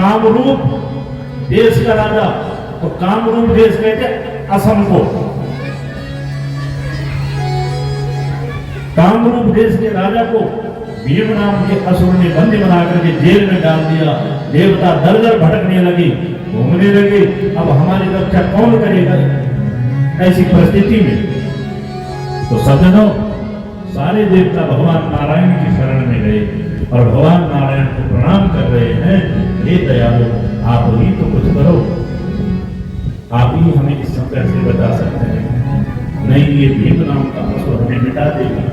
कामरूप देश का राजा, तो कामरूप देश कहते असम को। कामरूप देश के राजा को भीम नाम के असुर ने बंदी बना करके जेल में डाल दिया। देवता दर दर भटकने लगे, घूमने लगे। अब हमारी रक्षा कौन करेगा ऐसी परिस्थिति में? तो सज्जनों, सारे देवता भगवान नारायण की शरण में गए और भगवान नारायण को प्रणाम कर रहे हैं। हे दयालु, आप ही तो कुछ करो, आप ही हमें इस संकट से बचा सकते हैं। नहीं, ये भीम नाम का असुर हमें मिटा देगा।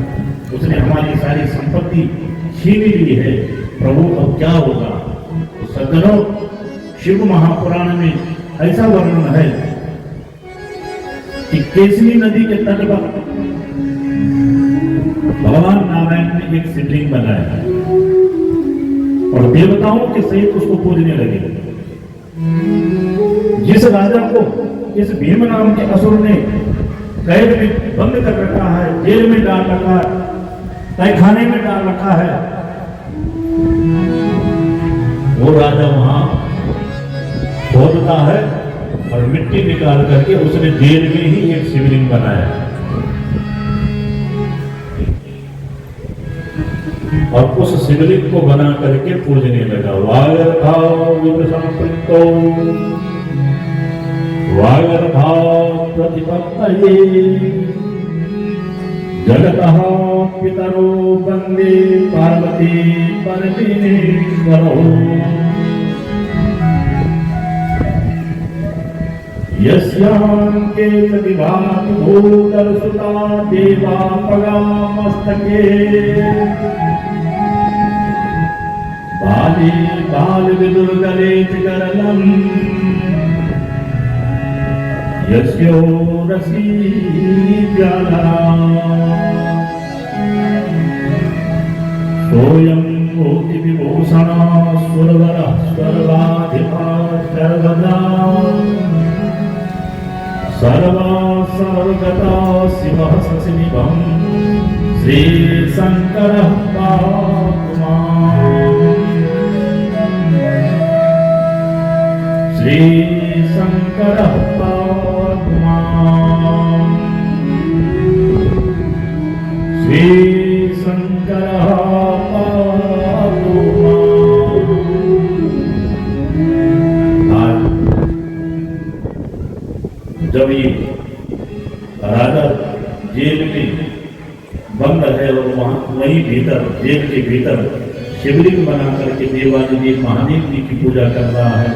उसने हमारी सारी संपत्ति छीन ली है। प्रभु, अब क्या होगा? तो सज्जनों, शिव महापुराण में ऐसा वर्णन है कि केसरी नदी के तट पर भगवान नारायण ने एक शिवलिंग बनाया और देवताओं के सहित उसको पूजने लगे। जिस राजा को इस भीम नाम के असुर ने कैद में बंद कर रखा है, जेल में डाल रखा है, तहखाने में डाल रखा है, वो राजा वहां खोदता है और मिट्टी निकाल करके उसने जेल में ही एक शिवलिंग बनाया और उस शिवलिंग को बना करके पूजने लगा। प्रतिपत्तये जगतः पितरो वन्दे पार्वती परमेश्वरो। यस्यान्ते प्रतिभाति भूतलसुता देवा पगामस्तके बाले बाल विदुर्गले चिकरलम् यस्यो रसी प्याला सोयं भूति विभूषण सुरवर सर्वाधिपा सर्वदा सर्वा सर्वगता शिवः सशिवं श्री शंकरः पातु माम्। श्री शंकरः पातु माम्। श्री शंकरः पातु माम्। जब ये राजा जेल में बंद है और वहीं भीतर, जेल के भीतर शिवलिंग बना करके देवादिदेव महादेव जी की पूजा कर रहा है,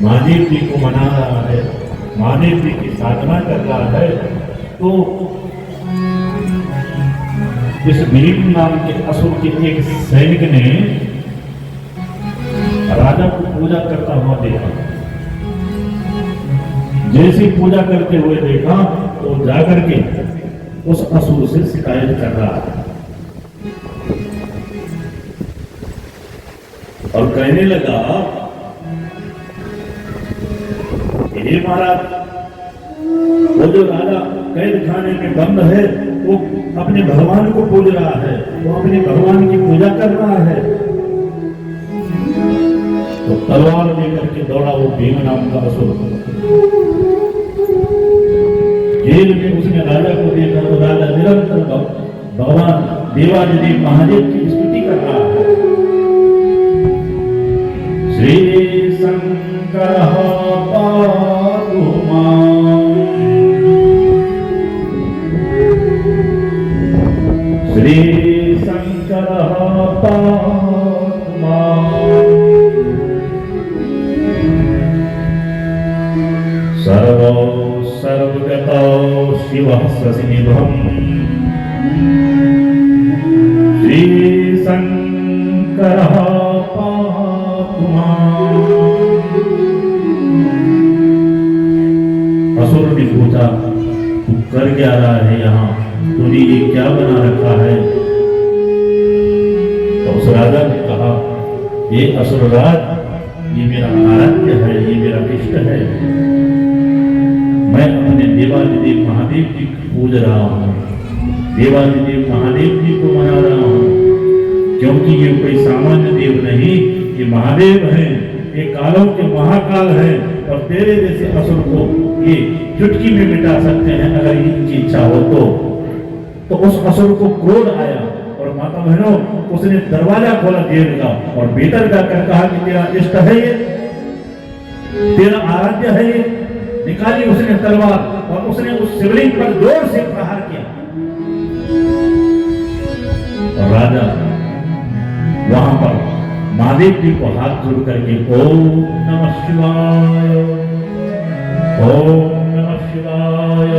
महादेव जी को मना रहा है, महादेव जी की साधना कर रहा है, तो इस भीम नाम के असुर के एक सैनिक ने राजा को पूजा करता हुआ देखा। जैसी पूजा करते हुए देखा तो जाकर के उस असुर से शिकायत कर रहा है और कहने लगा, हे महाराज, वो जो राजा कैद खाने में बंद है वो अपने भगवान को पूज रहा है, वो अपने भगवान की पूजा कर रहा है। तो तलवार लेकर के दौड़ा वो भीम नाम का असुर। जेल में उसने राजा को देखा तो राजा निरंतर भगवान देवादिदेव महादेव की स्तुति कर रहा है। श्री शंकरः पातु माम्। श्री शंकरः पातु माम्। सर्वगतो शिवः सशिवं श्री शंकरः पातु माम्। असुर ने पूछा, तू कर क्या रहा है यहाँ? तूने ये क्या बना रखा है? तो उस राजा ने कहा, ये असुरराज, ये मेरा आराध्य है, ये मेरा इष्ट है। मैं अपने देवादिदेव महादेव जी को पूज रहा हूँ, देवादिदेव महादेव जी को मना रहा हूँ, क्योंकि ये कोई सामान्य देव नहीं, ये महादेव हैं ये कालों के महाकाल है और तेरे जैसे असुर को ये चुटकी में मिटा सकते हैं अगर इनकी इच्छा हो तो उस असुर को क्रोध आया और माता बहनों उसने दरवाजा खोला जेल का और भीतर जाकर कहा कि तेरा इष्ट है ये, तेरा आराध्य है ये। निकाली उसने तलवार और उसने उस शिवलिंग पर जोर से प्रहार किया और राजा वहां पर महादेव जी को हाथ जोड़ करके ओम नमः शिवाय, ओम नमः शिवाय,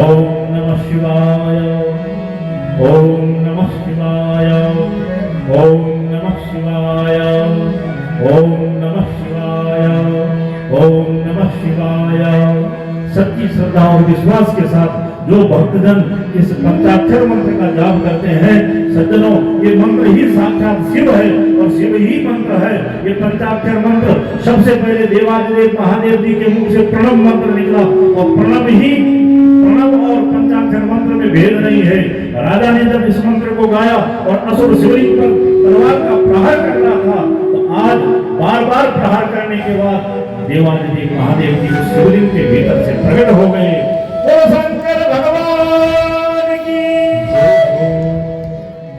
ओम नमः शिवाय, ओम नमः शिवाय, ओम नमः शिवाय, ओम नमः शिवाय, ओम नमः शिवाय। सच्ची श्रद्धा और विश्वास के साथ जो भक्तजन इस पंचाक्षर मंत्र का जाप करते हैं, सज्जनों ये मंत्र ही साक्षात शिव है और शिव ही मंत्र है। ये पंचाक्षर मंत्र सबसे पहले देवादिदेव महादेव जी के मुख से प्रणव मंत्र निकला और प्रणव और पंचाक्षर मंत्र में भेद नहीं है। राजा ने जब इस मंत्र को गाया और असुर शिवलिंग पर तलवार का प्रहार कर रहा था तो आज बार बार प्रहार करने के बाद देवादिदेव महादेव जी उस शिवलिंग के भीतर से प्रकट हो गए। ओ शंकर भगवान की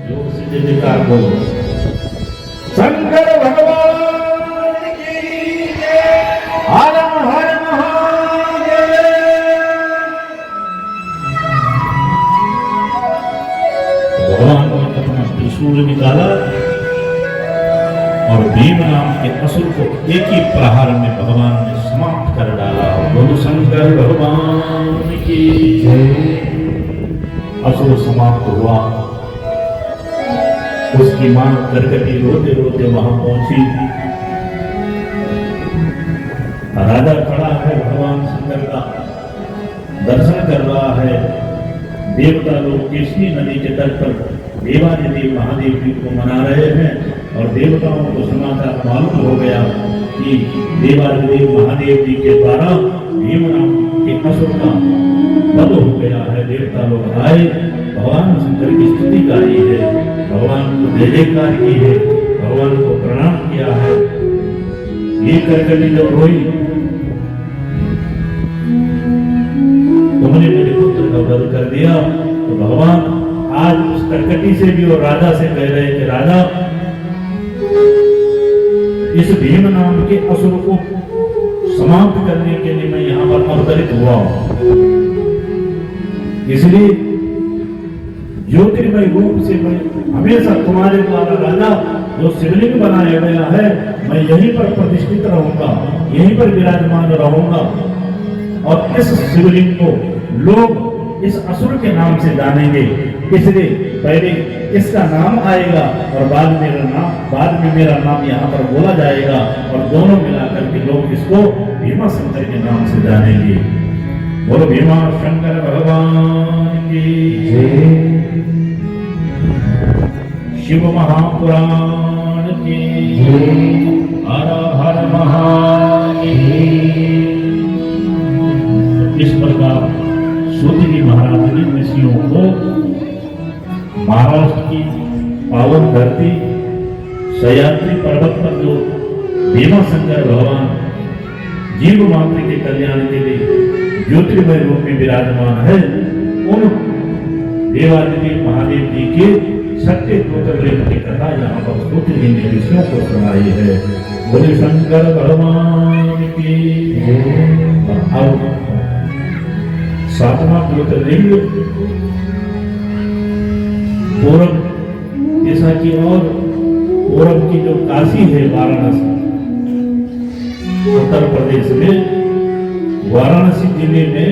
जोर से जयकार बोलो, शंकर भगवान की जय, हर हर महादेव। भगवान ने अपना त्रिशूल निकाला और भीम नाम के असुर को एक ही प्रहार में भगवान ने समाप्त कर डाला। बोलो शंकर भगवान की जय। असुर समाप्त हुआ। उसकी मां करकटी रोते रोते वहां पहुंची। राजा खड़ा है, भगवान शंकर का दर्शन कर रहा है। देवता लोग केशनी नदी के तट पर देवादिदेव महादेव जी को मना रहे हैं और देवताओं को समाचार मालूम हो गया कि देवादिदेव महादेव जी के द्वारा भीम नाम के असुर का वध हो गया है। देवता लोग आए, भगवान शंकर की स्तुति गाई है, भगवान को जय जयकार की है, भगवान को प्रणाम किया है। ये करकटी जब रोई, तुमने मेरे पुत्र का वध कर दिया, तो भगवान आज उस करकटी से भी और राजा से कह रहे हैं कि राजा इस भीम नाम के असुर को समाप्त करने के लिए मैं यहां पर अवतरित हुआ हूं। इसलिए ज्योतिर्मय रूप से मैं हमेशा तुम्हारे द्वारा राजा जो शिवलिंग बनाया गया है मैं यहीं पर प्रतिष्ठित रहूंगा, यहीं पर विराजमान रहूंगा और इस शिवलिंग को लोग इस असुर के नाम से जानेंगे। इसलिए पहले इसका नाम आएगा और बाद में मेरा नाम यहाँ पर बोला जाएगा और दोनों मिलाकर के लोग इसको भीमा शंकर के नाम से जानेंगे। बोलो भीमा शंकर भगवान की जय। शिव महापुराण की जय। हर हर महादेव। इस प्रकार सूतजी महाराज ने ऋषियों को महाराष्ट्र की पावन धरती सह्याद्री पर्वत पर जो भीमा शंकर भगवान जीव मात्र के कल्याण के लिए ज्योतिर्मय रूप में विराजमान है, उन देवादिदेव महादेव जी के सत्य ज्योतिर्लिंग की कथा यहाँ पर सूतजी ने ऋषियों को सुनाई है। बोले शंकर भगवान की जय। अब सातवां ज्योतिर्लिंग पूरब दिशा की ओर, पूरब की जो काशी है वाराणसी, उत्तर प्रदेश में वाराणसी जिले में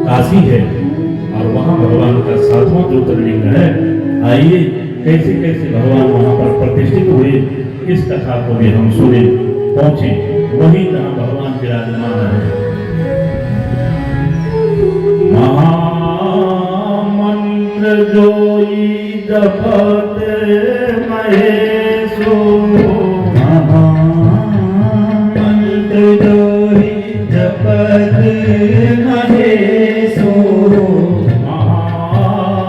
काशी है और वहां भगवान का सातवां ज्योतिर्लिंग है। आइए कैसे कैसे भगवान वहां पर प्रतिष्ठित हुए इस कथा को भी हम सुने, पहुंचे वही जहां भगवान विराजमान है। महामंत्र जोई जपत महेशो, महामंत्र जोई जपत महेशो, महामंत्र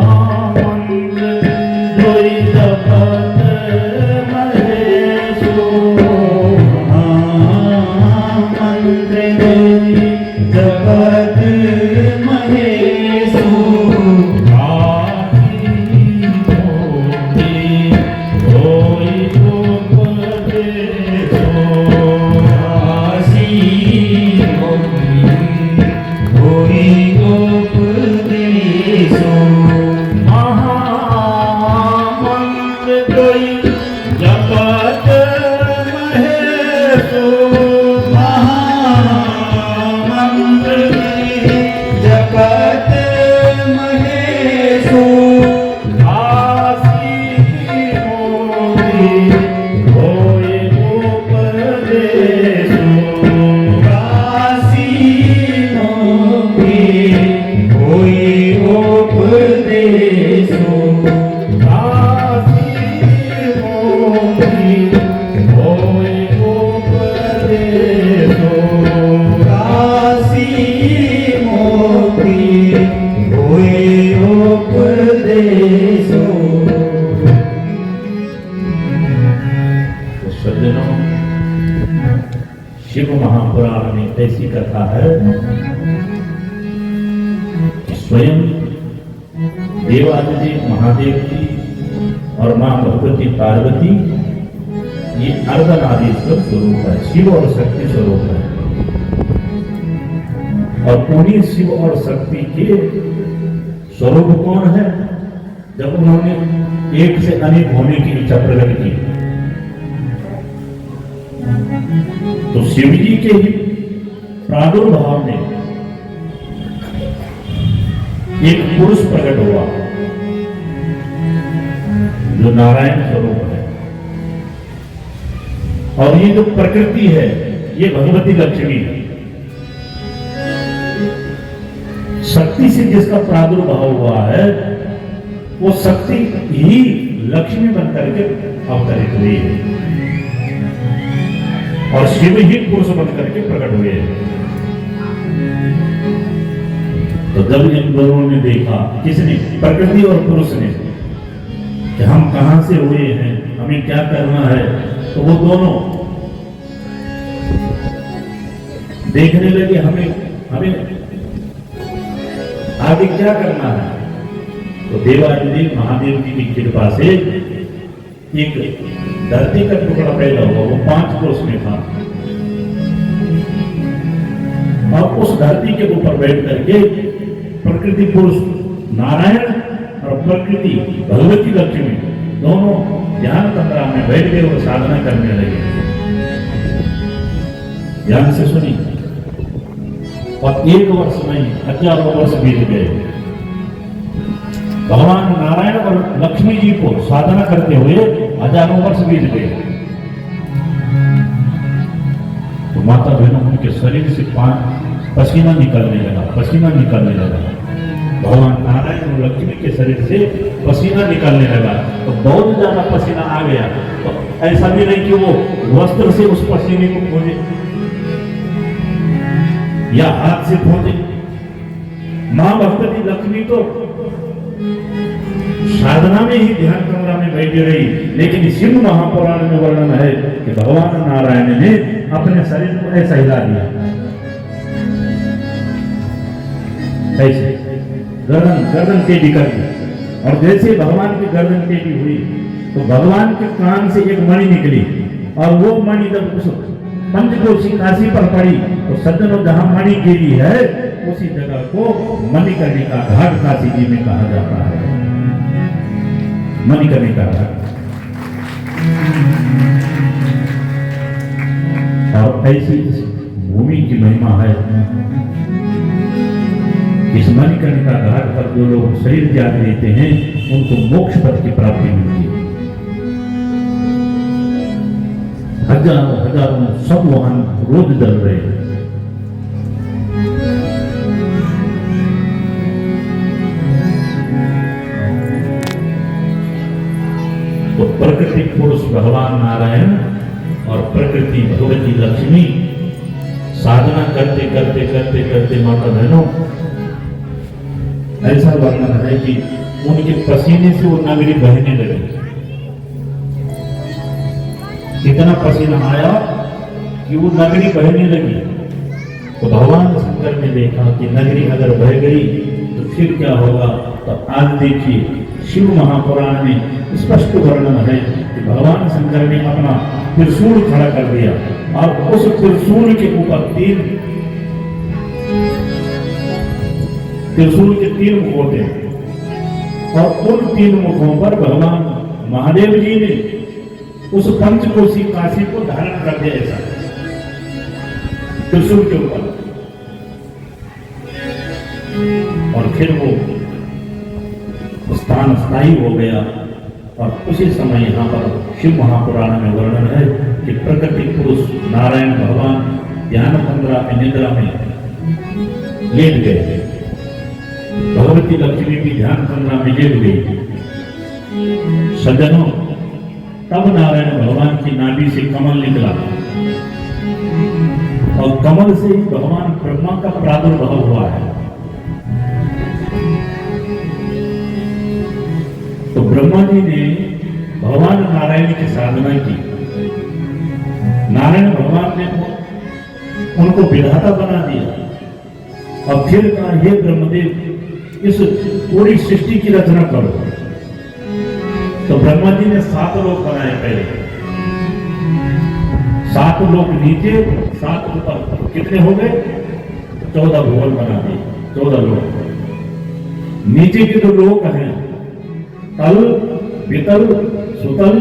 जोई जपत महेशो। सज्जनों, शिव महापुराण में ऐसी कथा है कि स्वयं देवादिदेव महादेव जी और मां भगवती पार्वती ये अर्धनारीश्वर स्वरूप है, शिव और शक्ति स्वरूप है। और उन्हीं शिव और शक्ति के स्वरूप कौन है? जब उन्होंने एक से अनेक होने की इच्छा प्रकट की तो शिव जी के ही प्रादुर्भाव में एक पुरुष प्रकट हुआ जो नारायण स्वरूप है। और ये जो प्रकृति है ये भगवती लक्ष्मी है। शक्ति से जिसका प्रादुर्भाव हुआ है वो शक्ति ही लक्ष्मी बनकर के अवतरित हुई है और शिव ही पुरुष बनकर के प्रकट हुए हैं। तो जब इन दोनों ने देखा, किसने? प्रकृति और पुरुष ने, कि हम कहां से हुए हैं, हमें क्या करना है, तो वो दोनों देखने लगे हमें आगे क्या करना है। तो देवादिदेव महादेव जी की कृपा से एक धरती का टुकड़ा पैदा हुआ, वो 5 कोस में था। और उस धरती के ऊपर बैठ करके प्रकृति पुरुष नारायण और प्रकृति भगवती लक्ष्मी दोनों ध्यान तंत्रा में बैठ गए और साधना करने लगे। ध्यान से सुनी। और 1 वर्ष नहीं, हजारों वर्ष बीत गए। भगवान नारायण और लक्ष्मी जी को साधना करते हुए हजारों वर्ष बीत गए। तो माता बहनों उनके शरीर से पसीना निकलने लगा। भगवान नारायण और लक्ष्मी के शरीर से पसीना निकलने लगा। तो बहुत ज्यादा पसीना आ गया। तो ऐसा भी नहीं कि वो वस्त्र से उस पसीने को पोंछे या हाथ से पोंछे। मां भगवती लक्ष्मी तो साधना में ही ध्यान कमरा में बैठी रही। लेकिन शिव महापुराण में वर्णन है कि भगवान नारायण ने अपने शरीर को ऐसा हिला दिया, ऐसे गर्दन टेढ़ी कर दी। और जैसे भगवान की गर्दन टेढ़ी हुई तो भगवान के कान से एक मणि निकली। और वो मणि जब उस पंचकोशी काशी पर पड़ी तो सज्जनों, जहां मणि गिरी है उसी जगह को मणिकर्णिका घाट काशी जी में कहा जाता है। मणिकर्णिका घाट। और ऐसी भूमि की महिमा है। इस मणिकर्णिका घाट पर जो लोग शरीर त्याग देते हैं उनको मोक्ष पद की प्राप्ति मिलती है। हजारों सब वाहन रोज जल रहे हैं। तो प्रकृति पुरुष भगवान नारायण और प्रकृति भगवती लक्ष्मी साधना करते करते करते करते माता बहनों, ऐसा वर्णन है कि उनके पसीने से वो नगरी बहने लगी। इतना पसीना आया कि वो नगरी बहने लगी। तो भगवान शंकर ने देखा कि नगरी अगर बह गई तो फिर क्या होगा। तो आज देखिए शिव महापुराण में स्पष्ट वर्णन है कि भगवान शंकर ने अपना त्रिशूल खड़ा कर दिया और उस त्रिशूल के ऊपर त्रिशूल के 3 मुख होते हैं। और उन 3 मुखों पर भगवान महादेव जी ने उस पंचकोशी काशी को धारण कर दिया ऐसा त्रिशूल के ऊपर। और फिर वो स्थान स्थायी हो गया। और उसी समय यहाँ पर शिव महापुराण में वर्णन है कि प्रकृति पुरुष नारायण भगवान ध्यान तंद्रा में निद्रा में लेट गए। भगवती लक्ष्मी भी ध्यान तंद्रा में लेट गई। सज्जनों, तब नारायण भगवान की नाभि से कमल निकला और कमल से ही भगवान ब्रह्मा का प्रादुर्भाव हुआ है। तो ब्रह्मा जी ने भगवान नारायण की साधना की नारायण भगवान ने उनको विधाता बना दिया। अब फिर कहा, हे ब्रह्मदेव, इस पूरी सृष्टि की रचना करो। तो ब्रह्मा जी ने 7 लोक बनाए पहले, 7 लोक नीचे, 7 ऊपर। कितने हो गए? 14 भुवन बना दिए, 14 लोक। नीचे के जो लोक हैं, तल, वितल, सुतल,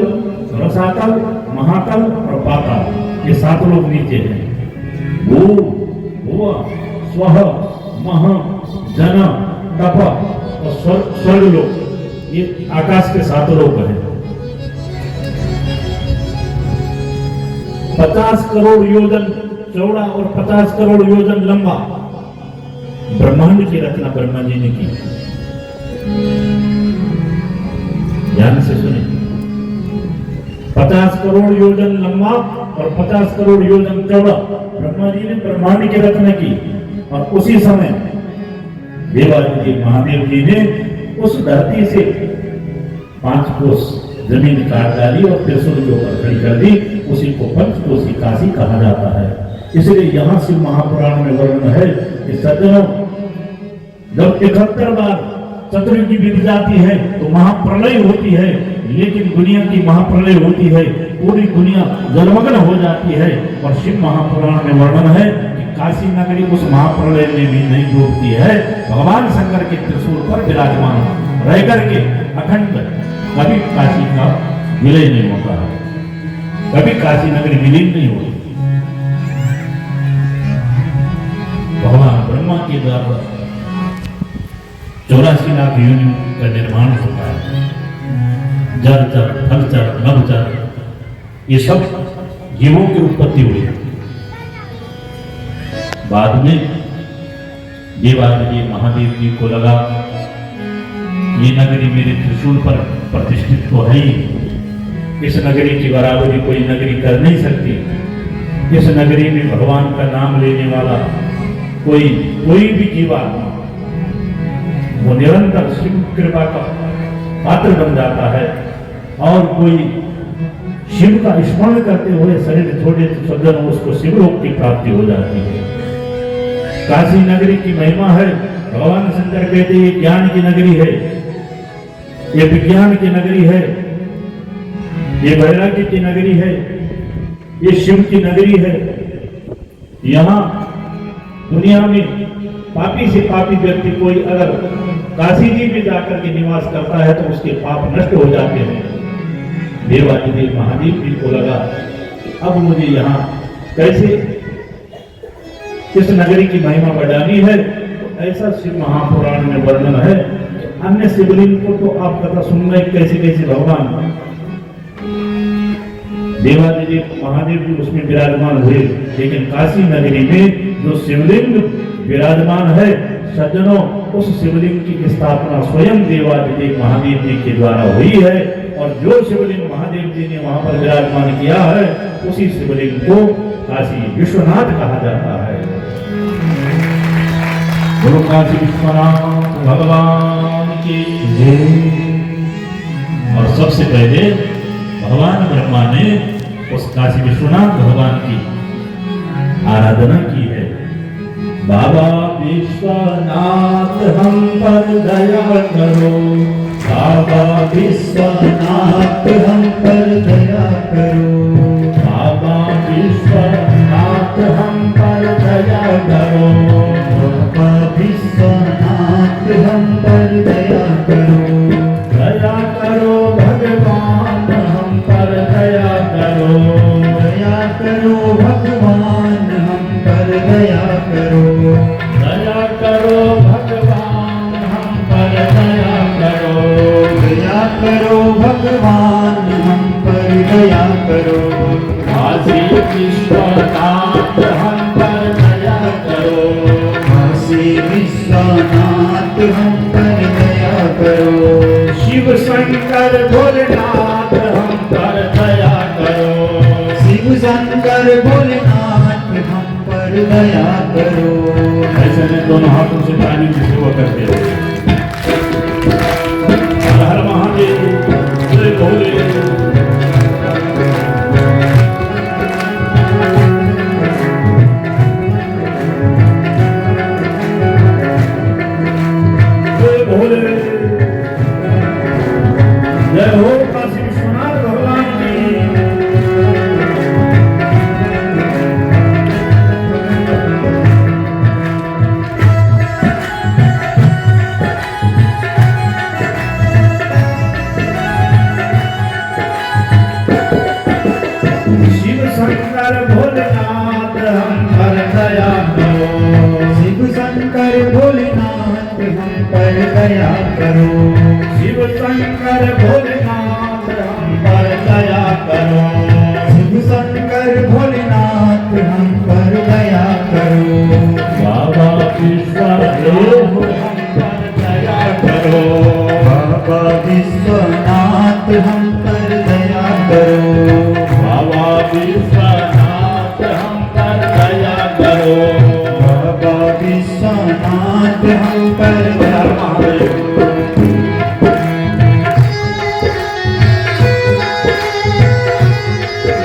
रसातल, महातल और पाताल, ये 7 लोक नीचे हैं। भू, भुव, स्वः, मह, जन, तप और स्वर्ग लोक, ये आकाश के 7 लोक हैं। 50 करोड़ योजन चौड़ा और 50 करोड़ योजन लंबा ब्रह्मांड की रचना ब्रह्मा जी ने की। ध्यान से सुने, 50 करोड़ योजन लंबा और 50 करोड़ योजन चौड़ा ब्रह्मा जी ने ब्रह्मांड की रचना की। और उसी समय देवादिदेव महादेव जी ने उस धरती से 5 कोस जमीन काट डाली और त्रिशूल के ऊपर खड़ी कर दी। उसी को पंचकोशी काशी कहा जाता है। इसलिए यहां शिव महापुराण में वर्णन है कि सज्जनों, जब 71 बार चतुर्युगी बीत जाती है तो महाप्रलय होती है, लेकिन दुनिया की महाप्रलय होती है, पूरी दुनिया जलमग्न हो जाती है। और शिव महापुराण में वर्णन है कि काशी नगरी उस महाप्रलय में भी नहीं डूबती है। भगवान शंकर के त्रिशूल पर विराजमान रह करके अखंड कभी काशी का विलय नहीं होता है, कभी काशी नगरी विलीन नहीं होती। भगवान ब्रह्मा के द्वारा 84 लाख योनियों का निर्माण होता है। जल चर, फल चर, नभ चर, ये सब जीवों की उत्पत्ति हुई। बाद में देवादिदेव महादेव जी को लगा, ये नगरी मेरे त्रिशूल पर प्रतिष्ठित तो है ही, इस नगरी की बराबरी कोई नगरी कर नहीं सकती। इस नगरी में भगवान का नाम लेने वाला कोई भी जीवात्मा वो निरंतर शिव कृपा का पात्र बन जाता है। और कोई शिव का स्मरण करते हुए शरीर छोड़े तो सज्जन उसको शिवलोक की प्राप्ति हो जाती है। काशी नगरी की महिमा है। भगवान शंकर कहते ये ज्ञान की नगरी है, ये विज्ञान की नगरी है, ये वैराग्य की नगरी है, ये शिव की नगरी है। यहाँ दुनिया में पापी से पापी व्यक्ति कोई अगर काशी जी में जाकर के निवास करता है तो उसके पाप नष्ट हो जाते हैं। देवादिदेव महादेव जी को लगा, अब मुझे यहाँ कैसे इस नगरी की महिमा बढ़ानी है। तो ऐसा शिव महापुराण में वर्णन है। अन्य शिवलिंग को तो आप कथा सुनना कैसे कैसे भगवान देवादिदेव महादेव जी उसमें विराजमान हुए, लेकिन काशी नगरी में जो शिवलिंग विराजमान है सज्जनों, उस शिवलिंग की स्थापना स्वयं देवादिदेव महादेव जी के द्वारा हुई है। और जो शिवलिंग महादेव जी ने वहां पर विराजमान किया है उसी शिवलिंग को काशी विश्वनाथ कहा जाता है। गुरु काशी विश्वनाथ भगवान की जय। और सबसे पहले भगवान ब्रह्मा ने उस काशी विश्वनाथ भगवान की आराधना की है। बाबा विश्वनाथ हम पर दया करो, बाबा विश्वनाथ हम पर दया करो, बाबा विश्वनाथ हम पर दया करो, बाबा विश्वनाथ हम पर दया करो, दया करो भगवान हम पर दया करो, दया करो भगवान हम पर दया करो, दया करो भगवान हम पर दया करो, दया करो भगवान हम पर दया करो, काशी विश्वनाथ हम पर दया करो, काशी विश्वनाथ हम पर दया करो, शिव शंकर भोलेनाथ हम पर दया करो, शिव शंकर भोलेनाथ हम पर दया करो। ऐसे में दोनों हाथों से ताली की सेवा करते हो। हर हर महादेव, जय भोले। भोलेनाथ हम पर दया करो। शिव शंकर भोलेनाथ हम पर दया करो। शिव शंकर भोलेनाथ हम पर दया करो। शिव शंकर भोलेनाथ हम पर दया करो। बाबा विश्वनाथ हम पर दया करो। बाबा विश्वनाथ हम पर दया करो। बाबा विश्वनाथ हम पर दया करो। बाबा विश्वनाथ हम पर दया करो।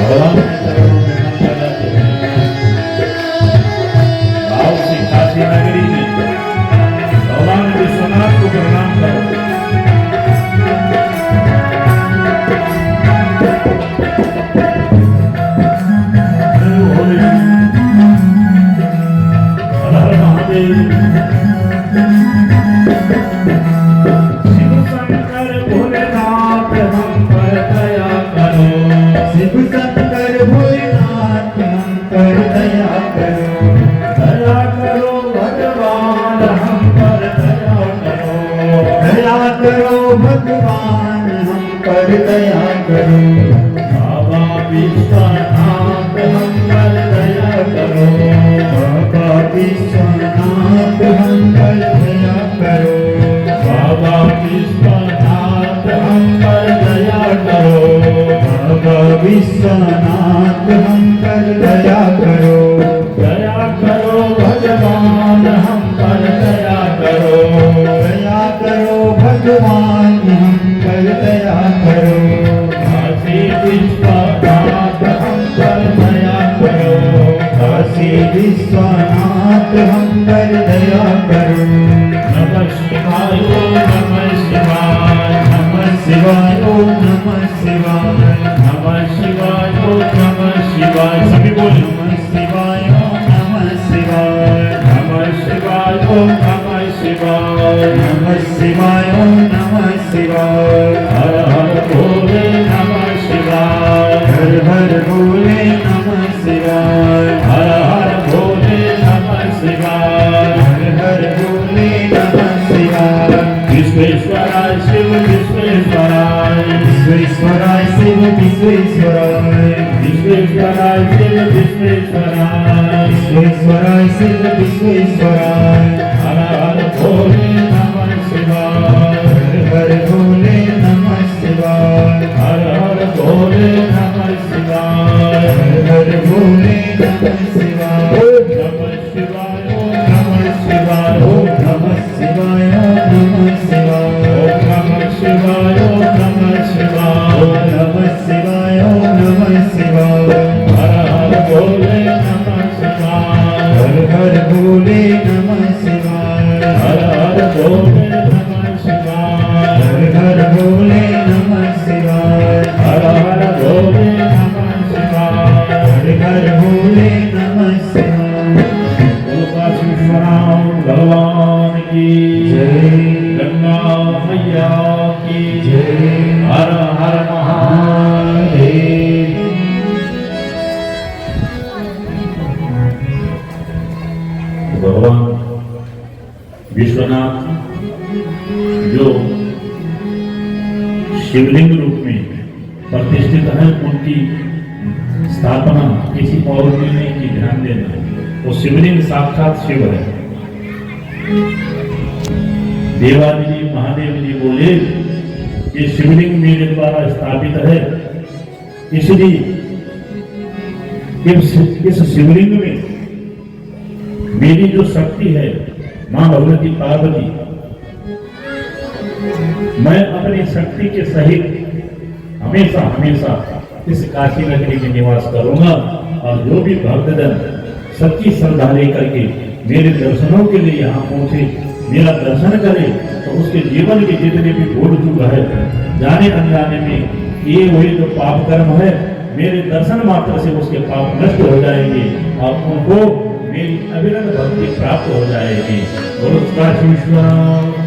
भगवान के चरणों में मन लगाते हैं। भाव से काशी नगरी में भगवान विश्वनाथ को प्रणाम करो। हर हर महादेव। शिव शंकर भोलेनाथ हम पर दया करो। शिव शंकर भोलेनाथ हम पर दया करो। दया करो भगवान हम पर दया करो। दया करो भगवान हम पर दया करो। बाबा विश्वनाथ हम पर दया करो। बाबा विश्वनाथ हम पर दया करो। बाबा विश्वनाथ हम पर दया करो। बाबा विश्वनाथ हम पर दया करो। दया करो भगवान हम पर दया करो। दया करो भगवान हम पर दया करो। काशी विश्वनाथ हम पर दया करो। काशी विश्वनाथ हम पर दया करो। नमः शिवाय नमः शिवाय नमः शिवाय ओम नमः शिवाय। नमः शिवाय नमः शिवाय। सभी बोले नमः शिवाय ओम नमः शिवाय। नमः शिवाय नमः शिवाय। नमः शिवाय ओम नमः शिवाय। हर हर भोले नमः शिवाय। हर हर भोले नमः शिवाय। हर हर भोले नमः शिवाय। हर हर भोले नमः शिवाय। विश्वेश्वराय शिव विश्वेश्वराय। विश्वेश्वराय शिव विश्वेश्वराय। विश्वेश्वराय शिव विश्वेश्वराय। विश्वेश्वराय शिव विश्वेश्वराय। हर हर भोले नमः शिवाय। हर हर भोले नमः शिवाय। हर हर भोले नमः शिवाय। हर हर भोले नमः शिवाय। नमः शिवाय नमः शिवाय। नमः शिवाय नमः शिवाय। नमः शिवाय नमः शिवाय। नमः शिवाय नमः शिवाय। हर हर भोले नमः शिवाय। हर हर भोले नमः शिवाय। हर हर भोले नमः शिवाय। हर हर भोले नमः शिवाय। हर हर भोले नमः शिवाय। हर हर भोले नमः शिवाय। बोलो काशी विश्वनाथ भगवान की जय। गंगा मैया की जय। हर हर महादेव। भगवान विश्वनाथ जो शिवलिंग रूप में प्रतिष्ठित है, उनकी स्थापना किसी और ने नहीं की, ध्यान देना। वो शिवलिंग साक्षात शिव है। देवादि जी महादेव जी बोले ये शिवलिंग मेरे द्वारा स्थापित है, इसलिए इस शिवलिंग में मेरी जो शक्ति है, मां भगवती पार्वती, मैं अपनी शक्ति के सहित हमेशा हमेशा इस काशी नगरी में निवास करूंगा। और जो भी भक्तजन सच्ची श्रद्धा लेकर के मेरे दर्शनों के लिए यहाँ पहुंचे, मेरा दर्शन करे, तो उसके जीवन के जितने भी भूल चूक है, जाने अनजाने में ये हुए जो पाप कर्म है, मेरे दर्शन मात्र से उसके पाप नष्ट हो जाएंगे और उनको मेरी अविरत भक्ति प्राप्त हो जाएगी। और उसका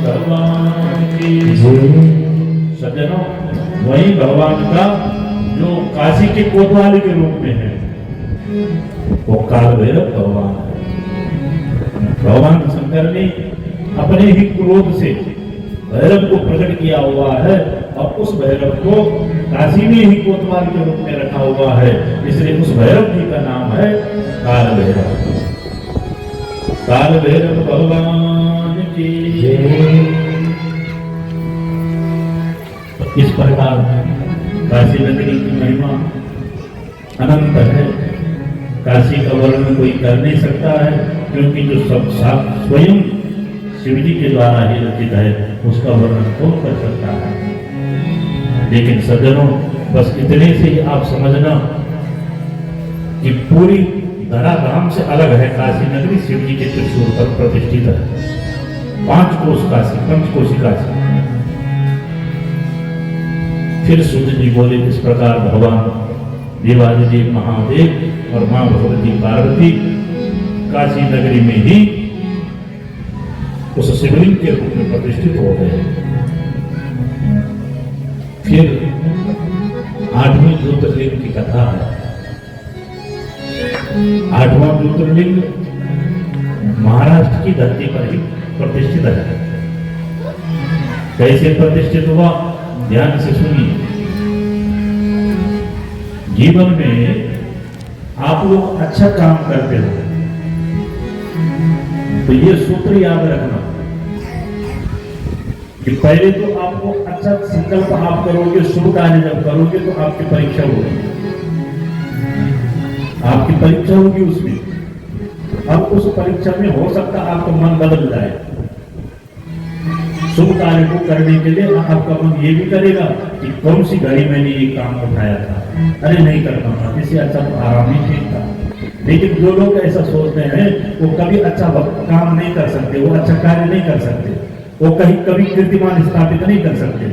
भगवान की सज्जनों, वही भगवान का जो काशी के कोतवाली के रूप में है, वो काल भैरव भगवान है। भगवान शंकर ने अपने ही क्रोध से भैरव को प्रकट किया हुआ है और उस भैरव को काशी में ही कोतवाल के रूप में रखा हुआ है, इसलिए उस भैरव जी का नाम है काल भैरव। काल भैरव भगवान की इस प्रकार काशी नगरी की महिमा अनंत है। काशी का वर्णन कोई कर नहीं सकता है, क्योंकि जो सब स्वयं शिव जी के द्वारा ही रचित है, उसका वर्णन कौन कर सकता है। लेकिन सज्जनों, बस इतने से ही आप समझना कि पूरी धराधाम से अलग है काशी नगरी। शिव जी के त्रिशूल पर प्रतिष्ठित है। 5 कोश काशी, पंचकोशी काशी। फिर सूर्य जी बोले इस प्रकार भगवान देवादिदेव महादेव और मां भगवती पार्वती काशी नगरी में ही उस शिवलिंग के रूप में प्रतिष्ठित हो गए। फिर 8वें ज्योतिर्लिंग की कथा है। 8वां ज्योतिर्लिंग महाराष्ट्र की धरती पर ही प्रतिष्ठित है। कैसे प्रतिष्ठित हुआ, ध्यान से सुनिए। जीवन में आप लोग अच्छा काम करते हो तो ये सूत्र याद रखना कि पहले तो आपको अच्छा संकल्प आप करोगे, शुभ कार्य जब करोगे तो आपकी परीक्षा होगी। आपकी परीक्षा होगी उसमें। अब उस परीक्षा में हो सकता है आपका मन बदल जाए। शुभ कार्य को करने के लिए आपका मन ये भी करेगा कि कौन सी घड़ी मैंने ये काम उठाया था, अरे नहीं करना था, इससे अच्छा तो आराम ही ठीक था। लेकिन जो लोग ऐसा सोचते हैं वो कभी अच्छा काम नहीं कर सकते, वो अच्छा कार्य नहीं कर सकते, वो कभी कीर्तिमान स्थापित नहीं कर सकते।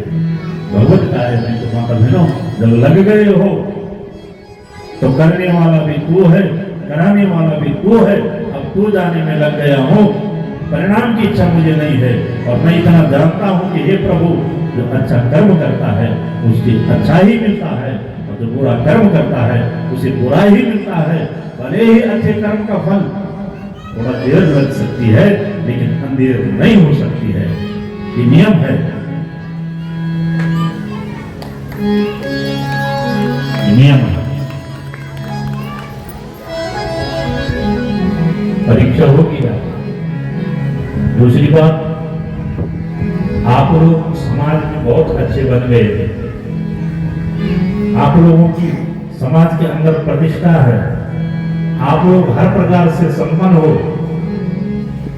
भगवत कार्य में तो माता बहनों जब लग गए हो तो करने वाला भी तू है, कराने वाला भी तू है। अब तू जाने में लग गया हो, परिणाम की इच्छा मुझे नहीं है, और मैं इतना जानता हूं कि हे प्रभु, जो अच्छा कर्म करता है उसकी अच्छा ही मिलता है, और जो बुरा कर्म करता है उसे बुरा ही मिलता है। भले ही अच्छे कर्म का फल थोड़ा देर लग सकती है, लेकिन अंधेर नहीं हो सकती है। ये नियम है, ये नियम है। परीक्षा होगी। दूसरी बात, आप लोग समाज में बहुत अच्छे बन गए थे, आप लोगों की समाज के अंदर प्रतिष्ठा है, आप लोग हर प्रकार से संपन्न हो,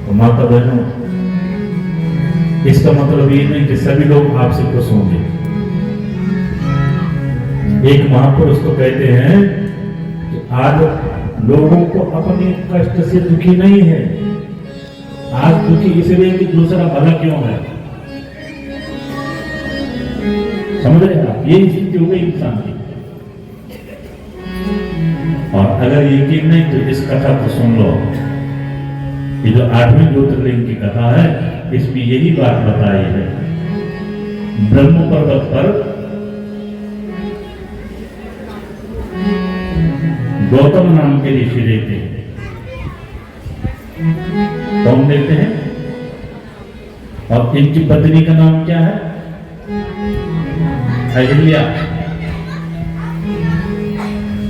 तो माता बहनों इसका मतलब ये नहीं कि सभी लोग आपसे खुश होंगे। एक महापुरुष तो कहते हैं कि आज लोगों को अपने कष्ट से दुखी नहीं है, आज दुखी इसलिए कि दूसरा भला क्यों है। समझ रहे आप, ये स्थिति हो गई इंसान की। और अगर यकीन नहीं तो इस कथा को सुन लो। ये जो 8वीं ज्योतिर्लिंग की कथा है, इसमें यही बात बताई है। ब्रह्म पर्वत पर गौतम नाम के ऋषि रहते हैं। कौन देते हैं? और इनकी पत्नी का नाम क्या है? अहिल्या।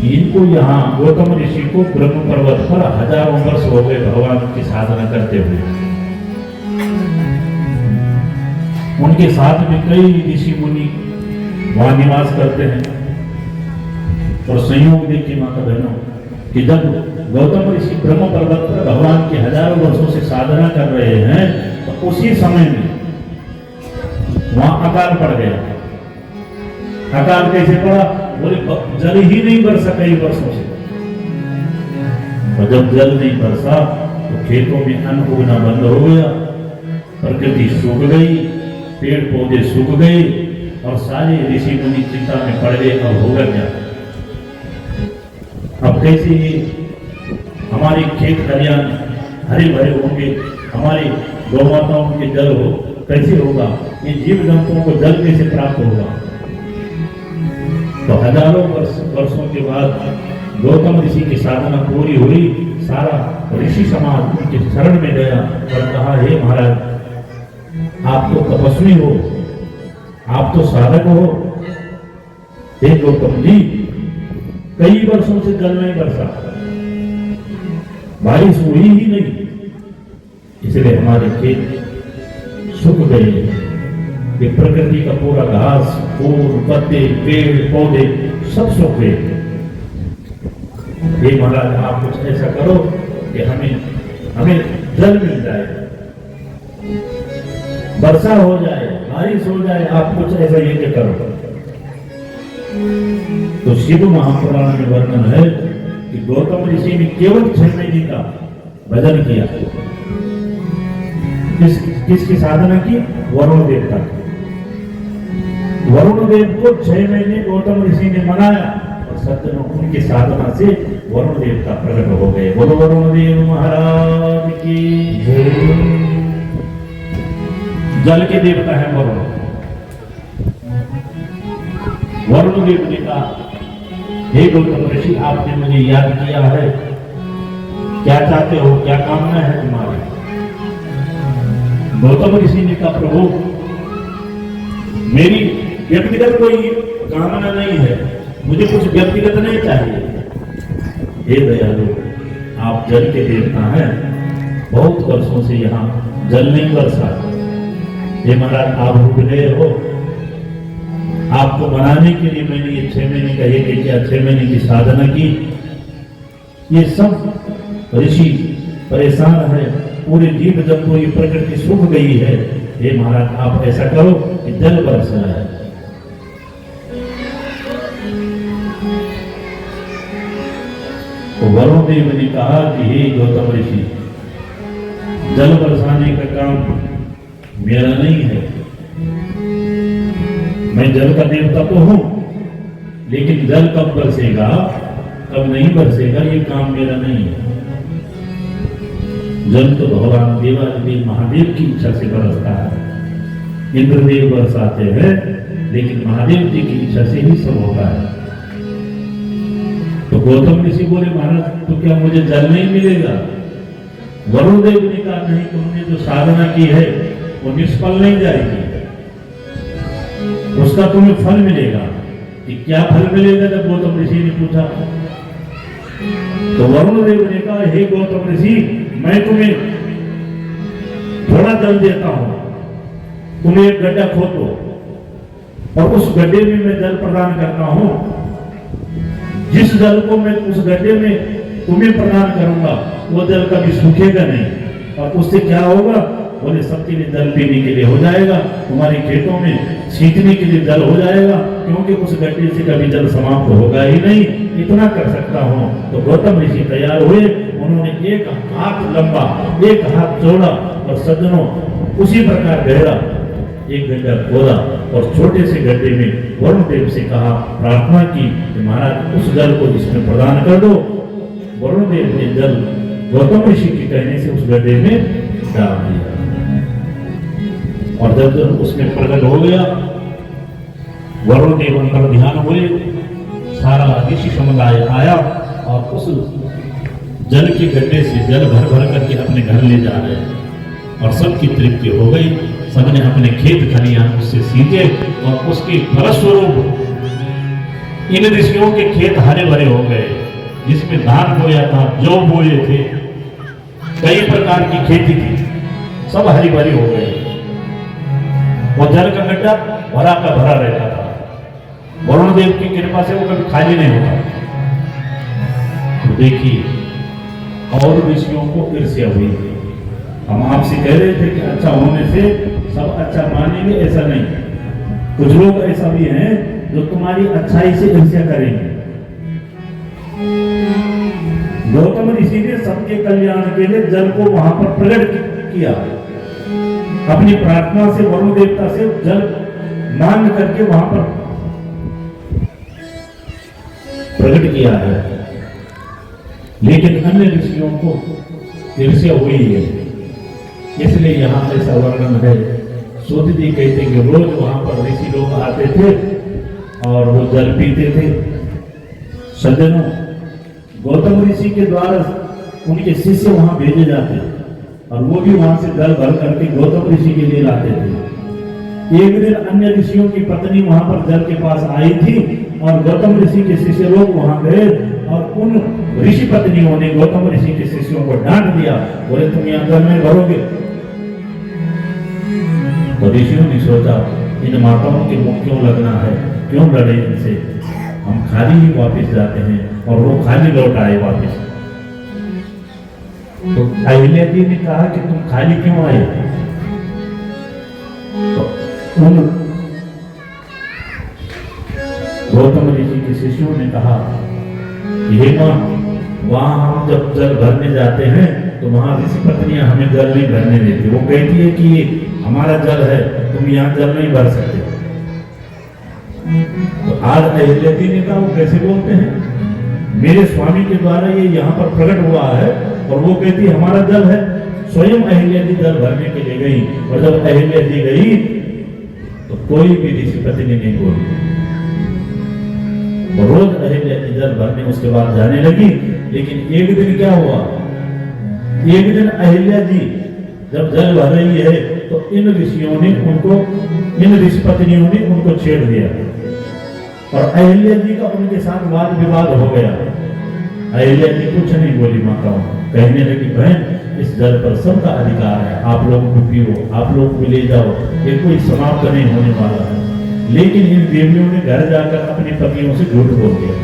इनको यहाँ गौतम ऋषि को ब्रह्म पर्वत पर हजारों वर्ष हो गए भगवान की साधना करते हुए। उनके साथ में कई ऋषि मुनि वहां निवास करते हैं। और संयोग देखिए माता बहनों कि जब गौतम ऋषि ब्रह्म पर्वत पर भगवान की हजारों वर्षों से साधना कर रहे हैं, तो उसी समय में वहां अकाल पड़ गया। अकाल कैसे पड़ा? बोले जल ही नहीं बरसा कई वर्षों से। और जब जल नहीं बरसा तो खेतों में अन्न उगना बंद हो गया, प्रकृति सूख गई, पेड़ पौधे सूख गए, और सारे ऋषि मुनि चिंता में पड़ गए। अब होगा क्या? अब कैसे हमारे खेत खलियान हरे भरे होंगे, हमारी गौ माताओं के जल हो कैसे होगा? ये जीव जंतुओं को जल कैसे प्राप्त होगा? तो हजारों वर्षों के बाद गौतम ऋषि की साधना पूरी हुई, सारा ऋषि समाज उनके शरण में गया और कहा, हे महाराज आप तो तपस्वी हो, आप तो साधक हो, हे गौतम जी कई वर्षों से जल नहीं बरसा, बारिश हुई ही नहीं, इसलिए हमारे खेत सूख गए। ये प्रकृति का पूरा घास फूल पत्ते पेड़ पौधे सब सूख गए। हे महाराज आप कुछ ऐसा करो कि हमें जल मिल जाए, वर्षा हो जाए, बारिश हो जाए, आप कुछ ऐसा यज्ञ करो। तो शिव महापुराण में वर्णन है कि गौतम ऋषि ने केवल 6 महीने का भजन किया। किसकी साधना की? वरुण देवता की। वरुण देव को 6 महीने गौतम ऋषि ने मनाया और सज्जनों उनकी साधना से वरुण देवता प्रकट हो गए। बोलो वरुण देव महाराज की जय। जल के देवता है वरुण। वरुण देव ने कहा, हे गौतम ऋषि आपने मुझे याद किया है, क्या चाहते हो, क्या कामना है तुम्हारी? गौतम ऋषि ने कहा, प्रभु मेरी व्यक्तिगत कोई कामना नहीं है, मुझे कुछ व्यक्तिगत नहीं चाहिए। हे दयालु आप जल के देवता हैं, बहुत वर्षों से यहाँ जल नहीं बरसा। हे महाराज आप रुक गए हो, आपको मनाने के लिए मैंने ये 6 महीने का यज्ञ किया, 6 महीने की साधना की। ये सब ऋषि परेशान है, पूरे जीव जंतु ये प्रकृति सूख गई है। हे महाराज आप ऐसा करो कि जल बरसा है। तो वरुण देव ने कहा कि हे गौतम ऋषि जल बरसाने का काम मेरा नहीं है, मैं जल का देवता तो हूं, लेकिन जल कब बरसेगा कब नहीं बरसेगा ये काम मेरा नहीं है। जल तो भगवान देवादिदेव महादेव की इच्छा से बरसता है। इंद्रदेव बरसाते हैं, लेकिन महादेव जी की इच्छा से ही सब होता है। तो गौतम ऋषि बोले, महाराज तो क्या मुझे जल नहीं मिलेगा? वरुण देव ने कहा, नहीं, तुमने जो साधना की है वो निष्फल नहीं जाएगी, उसका तुम्हें फल मिलेगा। कि क्या फल मिलेगा? जब गौतम ऋषि ने पूछा तो वरुण देव ने कहा, हे गौतम ऋषि मैं तुम्हें थोड़ा जल देता हूं, तुम्हें एक गड्ढा खोदो और उस गड्ढे में मैं जल प्रदान करता हूं। जिस जल को मैं उस गड्ढे में तुम्हें प्रदान करूंगा वो जल कभी सूखेगा नहीं, और उससे क्या होगा? बोले सबके लिए जल पीने के लिए हो जाएगा, तुम्हारे खेतों में सींचने के लिए जल हो जाएगा, क्योंकि उस गड्ढे से कभी जल समाप्त होगा ही नहीं। इतना कर सकता हूं। तो गौतम ऋषि तैयार हुए, उन्होंने एक हाथ लंबा एक हाथ चौड़ा और सज्जनों उसी प्रकार गहरा एक गड्ढा खोदा और छोटे से गड्ढे में वरुण देव से कहा, प्रार्थना की कि महाराज उस जल को इसमें प्रदान कर दो। वरुण देव ने जल गौतम ऋषि के कहने से उस गड्ढे में डाल दिया, और जब जब उसमें प्रकट हो गया, वरुण देव अंतर ध्यान हुए, सारा ऋषि समुदाय आया और उस जल के गड्ढे से जल भर भर करके अपने घर ले जा रहे हैं, और सबकी तृप्ति हो गई। सबने अपने खेत खलियान उससे सींचे और उसके फलस्वरूप इन ऋषियों के खेत हरे भरे हो गए, जिसमें धान बोया था, जौ बोए थे, कई प्रकार की खेती थी, सब हरी भरी हो गई। वो जल का गड्ढा भरा का भरा रहता था। वरुण देव की कृपा से वो कभी खाली नहीं होता। तो देखिए, और ऋषियों को ईर्ष्या हुई। हम आपसे कह रहे थे कि अच्छा होने से सब अच्छा मानेंगे, ऐसा नहीं। कुछ लोग ऐसा भी हैं जो तुम्हारी अच्छाई से ईर्ष्या करेंगे। गौतम ऋषि ने सबके कल्याण के लिए जल को वहां पर प्रकट किया, अपनी प्रार्थना से वरुण देवता से जल मांग करके वहां पर प्रकट किया है। लेकिन अन्य ऋषियों को ईर्ष्या हुई है, इसलिए यहां ऐसा वर्णन है। सूत जी कहते कि रोज वहां पर ऋषि लोग आते थे और वो जल पीते थे। सज्जनों, गौतम ऋषि के द्वारा उनके शिष्य वहां भेजे जाते और वो भी वहां से जल भर करके गौतम ऋषि के लिए लाते थे। एक दिन अन्य ऋषियों की पत्नी वहां पर जल के पास आई थी और गौतम ऋषि के शिष्य लोग वहां गए और उन ऋषि पत्नियों ने गौतम ऋषि के शिष्यों को डांट दिया, बोले तुम यहाँ जल में भरोगे। तो ऋषियों ने सोचा इन माताओं के मुख क्यों लगना है, क्यों लड़े इनसे, हम खाली ही वापस जाते हैं और वो खाली लौट आए वापस। तो अहिल्या जी ने कहा कि तुम खाली क्यों आए? तो उन गौतम ऋषि के शिष्यों ने कहा कि हे मां, वहां हम जब जल भरने जाते हैं तो वहां ऋषि पत्नियां हमें जल नहीं भरने देती। वो कहती है कि ये हमारा जल है, तुम यहाँ जल नहीं भर सकते। तो आज अहिल्या जी ने कहा वो कैसे बोलते हैं, मेरे स्वामी के द्वारा ये यहाँ पर प्रकट हुआ है और वो कहती हमारा जल है। स्वयं अहिल्या जी जल भरने के लिए गई और जब अहिल्या जी गई तो कोई भी ऋषि पत्नी नहीं बोली। तो रोज अहिल्या जी जल भरने उसके बाद जाने लगी। लेकिन एक दिन क्या हुआ, एक दिन अहिल्या जी जब जल भर रही है तो इन ऋषियों ने उनको, इन ऋषि पत्नियों ने उनको छेड़ दिया और अहिल्या जी का उनके साथ वाद विवाद हो गया। अहिल्या जी कुछ नहीं बोली माताओं, कहने लगी बहन इस जल पर सबका अधिकार है, आप लोग को पियो, आप लोग को ले जाओ, ये कोई समाप्त नहीं होने वाला है। लेकिन इन देवियों ने घर जाकर अपने पतियों से झूठ बोल दिया,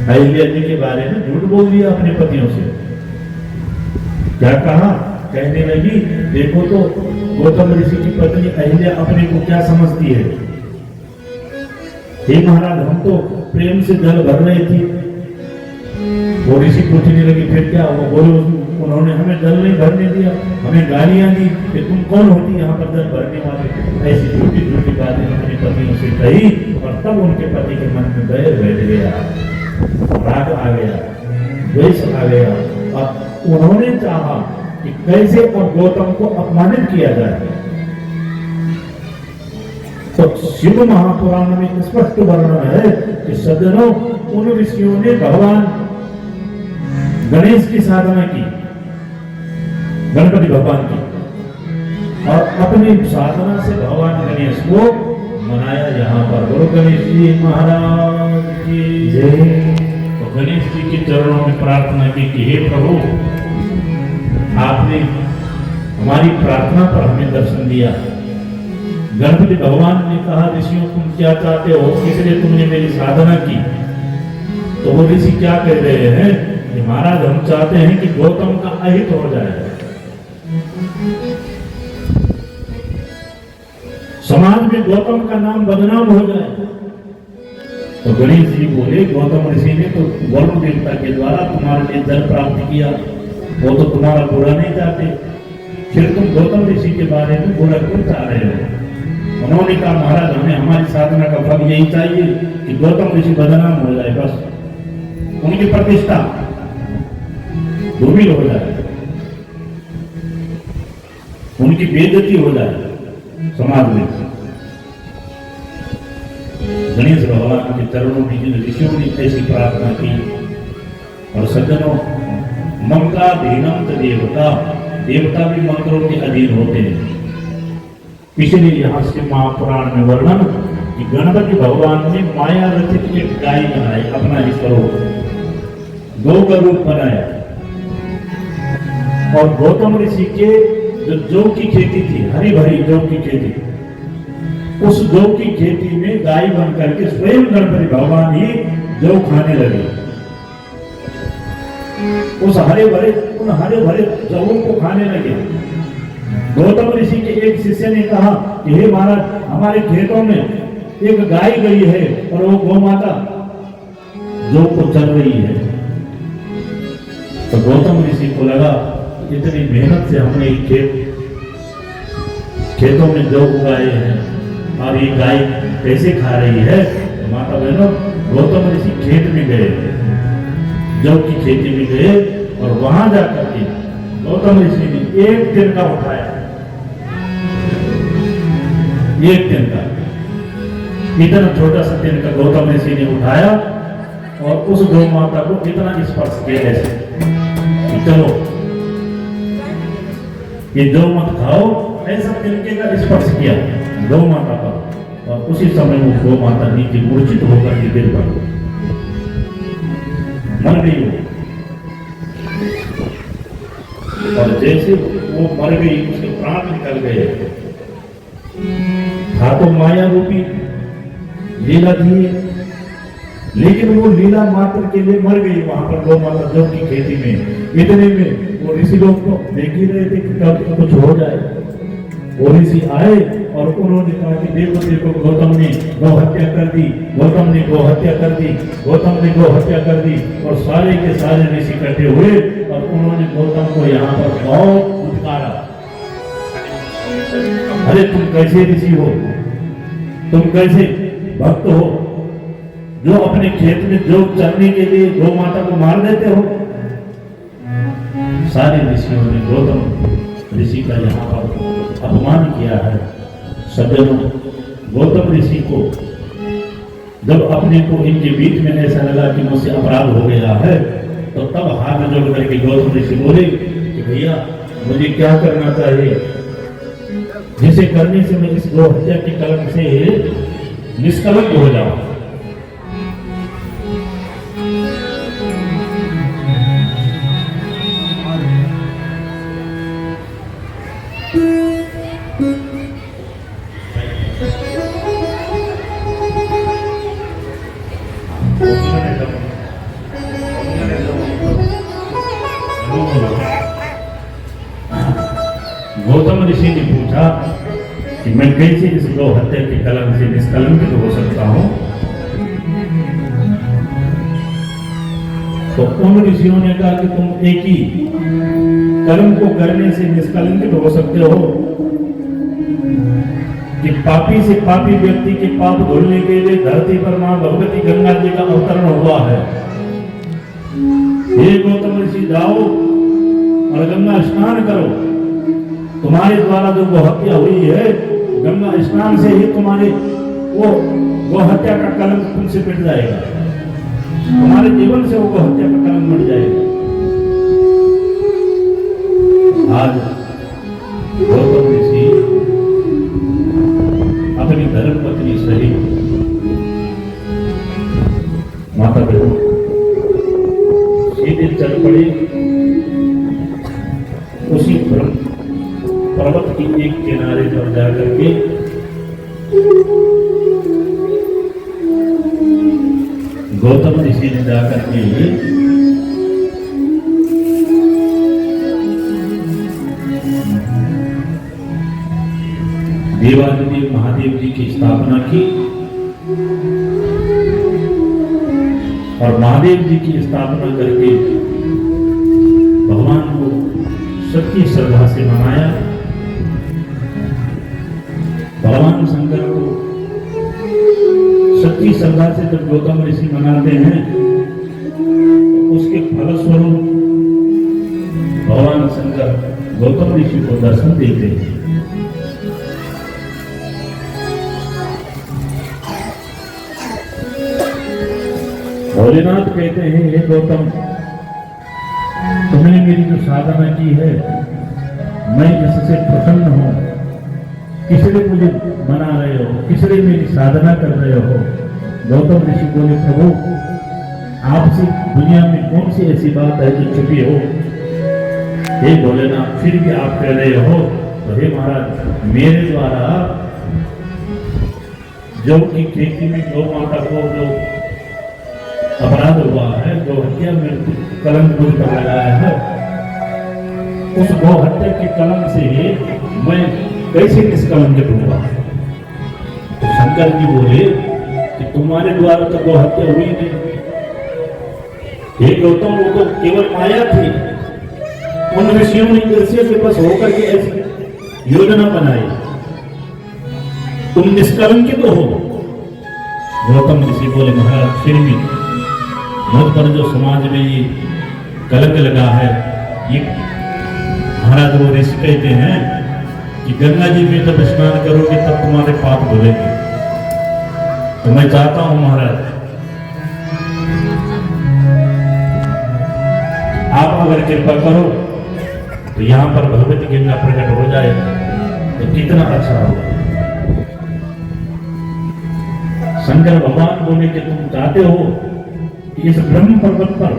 अहिल्या जी के बारे में झूठ बोल दिया अपने पतियों से। क्या कहा, कहने लगी देखो तो गौतम ऋषि की पत्नी अहिल्या अपने को क्या समझती है। हे महाराज, हम तो प्रेम से जल भर रही थी। वो ऋषि पूछने लगी फिर क्या हुआ? बोलो उन्होंने हमें जल नहीं भरने दिया, हमें गालियां दी कि तुम कौन होती यहाँ पर जल भरने वाले। ऐसी झूठी झूठी बातें अपने पतियों से कही और तब उनके पति के मन में बैर बैठ गया, राग आ गया, द्वेष आ गया और उन्होंने चाहा कि कैसे अब गौतम को अपमानित किया जाए। तो शिव महापुराण में स्पष्ट वर्णन है कि सज्जनों उन ऋषियों ने भगवान गणेश की साधना की, गणपति भगवान की, और अपनी साधना से भगवान गणेश को मनाया। यहाँ पर गुरु गणेश जी महाराज की जय। तो गणेश जी के चरणों में प्रार्थना की कि हे प्रभु, आपने हमारी प्रार्थना पर हमें दर्शन दिया। गणपति भगवान ने कहा ऋषियों तुम क्या चाहते हो, इसलिए तुमने मेरी साधना की। तो वो ऋषि क्या कह रहे हैं कि महाराज हम चाहते हैं कि गौतम का अहित हो जाए, समाज में गौतम का नाम बदनाम हो जाए। तो गणेश जी बोले गौतम ऋषि ने तो वरुण देवता के द्वारा तुम्हारे लिए जल प्राप्त किया, वो तो तुम्हारा बुरा नहीं चाहते, फिर तुम गौतम ऋषि के बारे में बुरा क्यों चाह रहे हो? उन्होंने कहा महाराज हमें हमारी साधना का फल यही चाहिए कि गौतम ऋषि बदनाम हो जाए, बस उनकी प्रतिष्ठा धूमिल हो जाए, उनकी बेइज्जती हो जाए समाज में। गणेश भगवान के चरणों में जिन ऋषियों ने ऐसी प्रार्थना की। और सज्जनों, मंत्राधीनम च देवता, देवता भी मंत्रों के अधीन होते हैं। इसलिए यहाँ से महापुराण में वर्णन कि गणपति भगवान ने माया रचित एक गाय बनाई, अपना ही स्वरूप गौ का रूप बनाया। और गौतम ऋषि के जो जौ की खेती थी, हरी भरी जौ की खेती, उस जौ की खेती में गाय बन करके स्वयं गणपति भगवान ही जौ खाने लगे। उस हरे भरे जौओं को खाने लगे। गौतम ऋषि के एक शिष्य ने कहा कि हे महाराज हमारे खेतों में एक गाय गई है और वो गौ माता जौ को चल रही है। तो गौतम ऋषि को लगा इतनी मेहनत से हमने खेतों में जौ उगाए हैं और ये गाय कैसे खा रही है। तो माता बहनों, गौतम ऋषि खेत में गए, जौ की खेती में गए और वहां जाकर के गौतम ऋषि ने एक दिन का उठाया, एक दिन का, इतना छोटा सा दिन का गौतम ऋषि ने उठाया और उस गौ माता को इतना स्पर्श किया ऐसे कि चलो ये जो मत खाओ, ऐसा तिनके का स्पर्श किया गौ माता का, और उसी समय वो गौ माता नीचे मूर्छित होकर के गिर पड़ी, मर गई वो। और जैसे वो मर गई उसके प्राण निकल गए। था तो माया रूपी लीला थी, लेकिन वो लीला मात्र के लिए मर गई वहां पर गौ माता जो की खेती में। इतने में वो ऋषि लोग तो देख ही रहे थे कि कब कुछ हो जाए। वो ऋषि आए और उन्होंने कहा कि देखो देखो गौतम ने गौ हत्या कर दी, गौतम ने गौ हत्या कर दी, गौतम ने गौ हत्या कर दी। और सारे के सारे ऋषि इकट्ठे हुए और उन्होंने गौतम को यहाँ पर बहुत उद्गारा, अरे तुम कैसे ऋषि हो, तुम कैसे भक्त हो जो अपने खेत में जो चरने के लिए गौ माता को मार देते हो। सारे ऋषियों ने गौतम ऋषि का यहाँ पर अपमान किया है। सज्जनों, गौतम ऋषि को जब अपने को इनके बीच में ऐसा लगा कि मुझसे अपराध हो गया है, तो तब हाथ जोड़ करके गौतम ऋषि बोले कि भैया मुझे क्या करना चाहिए, जिसे करने से मैं इस गौ हत्या के कलंक से निष्कलंक हो जाऊं। गौतम ऋषि ने पूछा कि मैं कैसे इस गौ हत्या के कलंक से निष्कलंकित हो सकता हूं। तो उन ऋषियों ने कहा कि तुम एक ही कर्म को करने से निष्कलंकित हो सकते हो कि पापी से पापी व्यक्ति के पाप धुलने के लिए धरती पर मां भगवती गंगा जी का अवतरण हुआ है। हे गौतम ऋषि, जाओ और गंगा स्नान करो। तुम्हारे द्वारा जो गौ हत्या हुई है, गंगा स्नान से ही तुम्हारे वो गौ हत्या का कलंक तुमसे मिट जाएगा, तुम्हारे जीवन से वो गौ हत्या का कलंक मिट जाएगा। आज गौतम ऋषि अपनी धर्म पत्नी सहित माता बहन सीधे चल पड़े उसी पर्वत की एक किनारे पर जाकर के गौतम ऋषि ने जाकर के देवादिदेव महादेव जी की स्थापना की और महादेव जी की स्थापना करके भगवान को सच्ची श्रद्धा से मनाया। भगवान शंकर को सच्ची श्रद्धा से जब गौतम ऋषि मनाते हैं तो उसके फलस्वरूप भगवान शंकर गौतम ऋषि को दर्शन देते हैं। भोलेनाथ कहते हैं, हे गौतम, तुमने मेरी जो साधना की है, मैं इससे प्रसन्न हूं। किस लिए मुझे मना रहे हो, किस लिए मेरी साधना कर रहे हो? गौतम ऋषि बोले, प्रभु, आपसे दुनिया में कौन सी ऐसी बात है जो छुपी हो? हे भोलेनाथ, फिर भी आप कह रहे हो तो हे महाराज, मेरे द्वारा जो की खेती में गौ माता को जो अपराध हुआ है, गौ हत्या में कलंक मुझ पर लगाया है, उस गौ हत्या के कलंक से मैं कैसे निष्कलंकित हुआ? तो शंकर जी बोले कि तुम्हारे द्वारा तो गौ हत्या हुई नहीं। हे गौतम, वो तो केवल माया थी। उन ऋषियों ने ईर्ष्या से बस होकर के ऐसी योजना बनाई, तुम निष्कलंकित हो। गौतम ऋषि बोले, महाराज, फिर भी मुझ पर जो समाज में ये कलंक लगा है, ये महाराज वो ऋषि कहते हैं कि गंगा जी में जब स्नान करोगे तब तुम्हारे पाप धुलेंगे। तो मैं चाहता हूं महाराज अगर कृपा करो तो यहाँ पर भगवती गंगा प्रकट हो जाए तो कितना अच्छा होगा। शंकर भगवान बोले कि तुम चाहते हो कि इस ब्रह्म पर्वत पर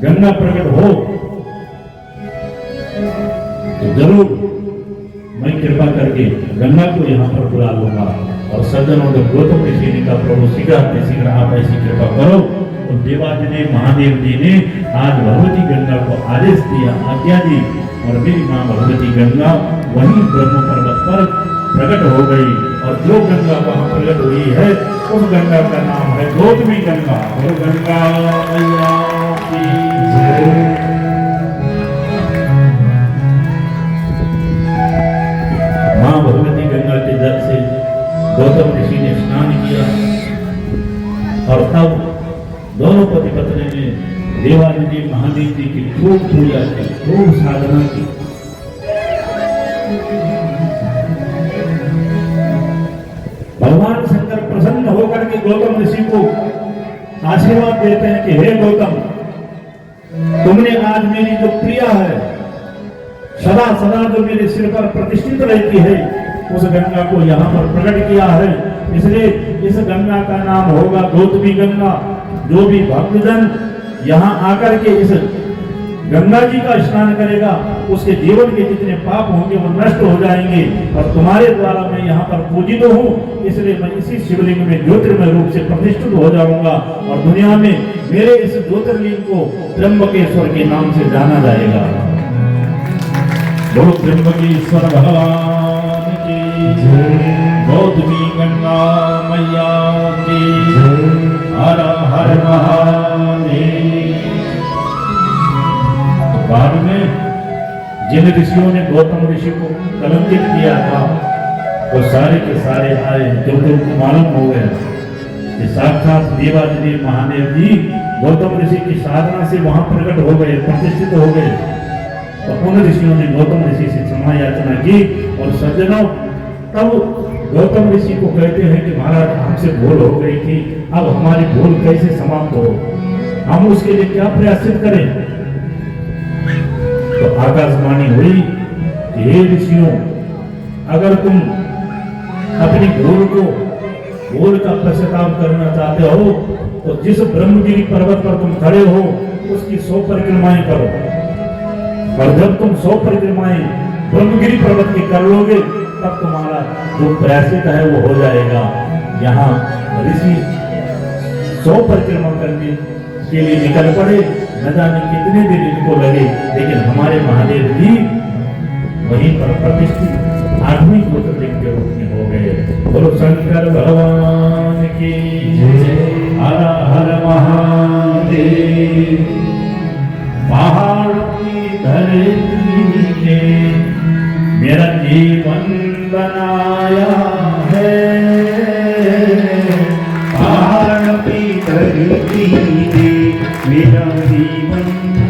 गंगा प्रकट हो तो जरूर मैं कृपा करके गंगा को यहाँ पर बुला लूंगा। और सज्जनों जब गौतम ऋषि ने कहा प्रभु शीघ्र आप ऐसी कृपा करो, तो देवादिदेव महादेव जी ने आज भगवती गंगा को आदेश दिया, आज्ञा दी, और मेरी माँ भगवती गंगा वहीं ब्रह्म पर्वत पर प्रकट हो गई। और जो गंगा वहां प्रकट हुई है उस गंगा का नाम है गौतमी गंगा। और गंगा मैया की जय। माँ भगवती गंगा के जल से गौतम ऋषि ने स्नान किया और तब दोनों पति पत्नी ने देवादिदेव महादेव जी की खूब पूजा की, खूब साधना की। भगवान शंकर प्रसन्न होकर के गौतम ऋषि को आशीर्वाद देते हैं कि हे गौतम, तुमने आज मेरी जो प्रिया है, सदा सदा जो मेरे सिर पर प्रतिष्ठित रहती है, उस गंगा को यहाँ पर प्रकट किया है। इसलिए इस गंगा का नाम होगा गौतमी गंगा। जो भी भक्तजन यहाँ आकर के इस गंगा जी का स्नान करेगा उसके जीवन के जितने पाप होंगे वो नष्ट हो जाएंगे। और तुम्हारे द्वारा मैं यहाँ पर पूजित हूँ, इसलिए मैं इसी शिवलिंग में ज्योतिर्मय रूप से प्रतिष्ठित हो जाऊंगा और दुनिया में मेरे इस ज्योतिर्लिंग को त्र्यंबकेश्वर के नाम से जाना जाएगा। बोलो त्र्यंबकेश्वर भगवान की जय, गौतमी गंगा मैया की जय, हर हर महादेव। बाद में जिन ऋषियों ने गौतम ऋषि को कलंकित किया था वो सारे के सारे आए, जो उनको मालूम हो गया कि साक्षात देवादिदेव महादेव जी गौतम ऋषि की साधना से वहां प्रकट हो गए, प्रतिष्ठित हो गए। तो उन ऋषियों ने गौतम ऋषि से क्षमा याचना की। और सज्जनों, तब गौतम ऋषि को कहते हैं कि महाराज हमसे भूल हो गई थी, अब हमारी भूल कैसे समाप्त हो, हम उसके लिए क्या प्रयासित करें। तो आकाशवाणी हुई कि हे ऋषियों, अगर तुम अपनी भूल का पश्चाताप करना चाहते हो तो जिस ब्रह्मगिरी पर्वत पर तुम खड़े हो उसकी 100 परिक्रमाएं करो। और जब तुम 100 परिक्रमाएं ब्रह्मगिरी पर्वत की कर लोगे तब तुम्हारा जो प्रयासित है वो हो जाएगा। यहाँ ऋषि 100 परिक्रमा करने के लिए निकल पड़े, न जाने कितने दिन इनको लगे, लेकिन हमारे महादेव जी वहीं पर प्रतिष्ठित 8वीं ज्योतिर्लिंग के रूप में हो गए। बोलो शंकर भगवान की जय, हर हर महादेव। पहाड़ की धरती ने मेरा जीवन बनाया है, पहाड़ की धरती ने मेरा जीवन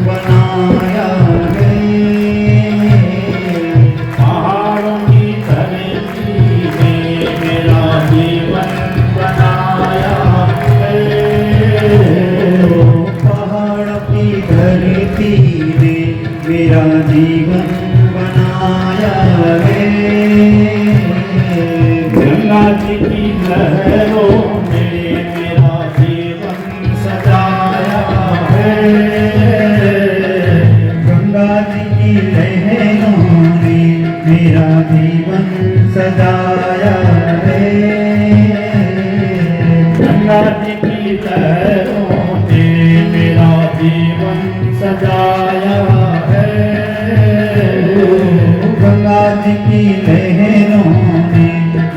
बनाया है, पहाड़ों की धरती ने मेरा जीवन बनाया है, पहाड़ की धरती ने मेरा जीवन बनाया है, गंगा जी की लहरों में मेरा जीवन सजाया है, गंगा जी की लहरों ने मेरा जीवन सजाया है, गंगा जी की लहरों ने मेरा जीवन सजाया है, गंगा जी की लहरों ने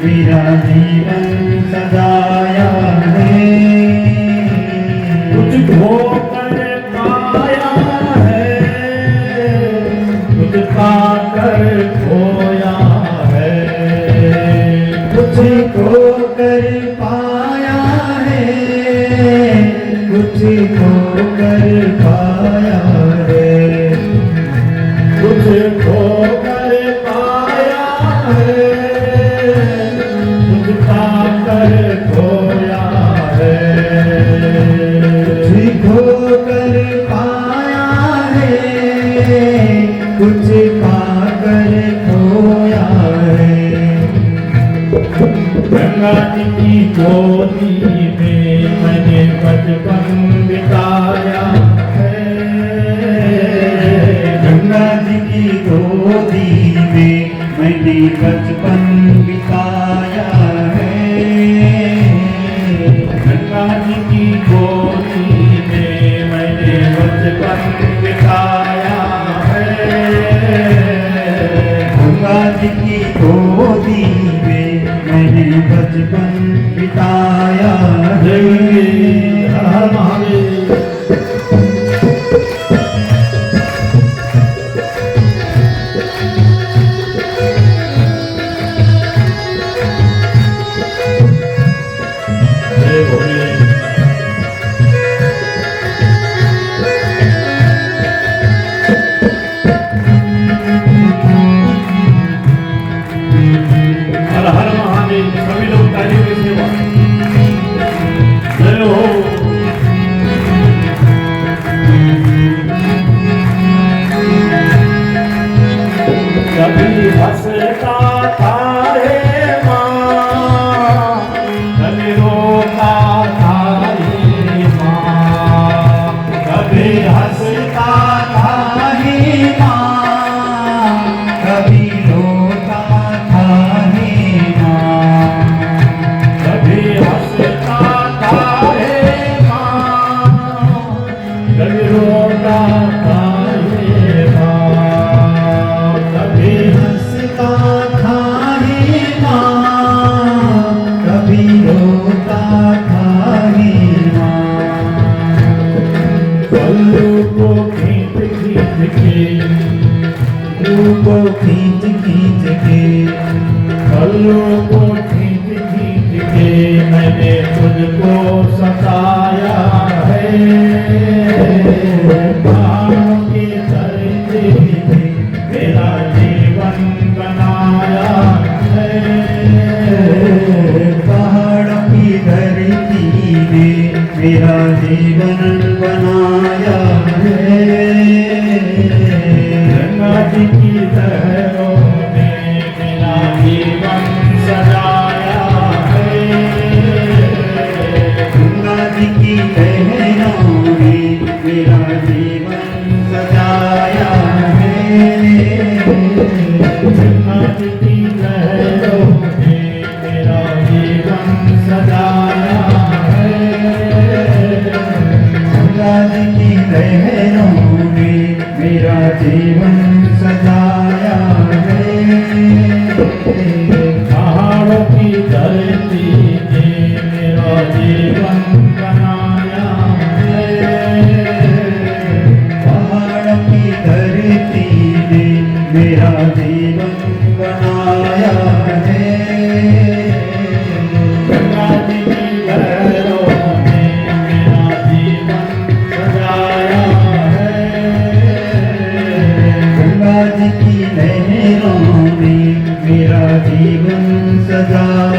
मेरा जीवन सजाया है, कुछ खोकर पाया है, कुछ पाकर खोया है, कुछ खोकर पाया है, कुछ खोकर पाया है, कुछ खोकर पाया है, कुछ पाकर खोया है, कुछ खोकर पाया है, की गोदी में मैंने बचपन बिताया है। गंगा जी की गोदी में मैंने बचपन बिताया है। गंगा जी की गोदी में मैंने बचपन बिताया है। गंगा जी की गोदी में मैंने बचपन बिताया है। हर हर महादेव। जय भोले। हर हर महादेव। सभी लोग तालियों की सेवा। जय हो। कभी हंसता था रे माँ, कभी रोता था रे माँ। कभी हंसता था हे माँ, कभी रोता था हे माँ। कभी हंसता था रे माँ, कभी रोता था रे माँ। कभी हंसता था हे माँ, कभी रोता था हे माँ। पल्लू को खींच खींच के, पल्लू को खींच खींच के, पल्लू को खींच खींच के मैंने तुझको सताया है। बाहों की धरती में मेरा जीवन बनाया है। पहाड़ की धरती में मेरा जीवन बनाया है। गंगा जी की लहरों में मेरा जीवन सजाया है। गंगा जी की लहरों में मेरा जीवन सजाया है। गंगा जी की लहरों में मेरा जीवन सजाया है। गंगा जी की लहरों में मेरा जीवन सजाया है। पहाड़ों की धरती ने मेरा जीवन बनाया है। पहाड़ की धरती ने मेरा जीवन बनाया है। गंगा जी की लहरों ने मेरा जीवन सजाया है। गंगा जी की लहरों ने मेरा जीवन सजाया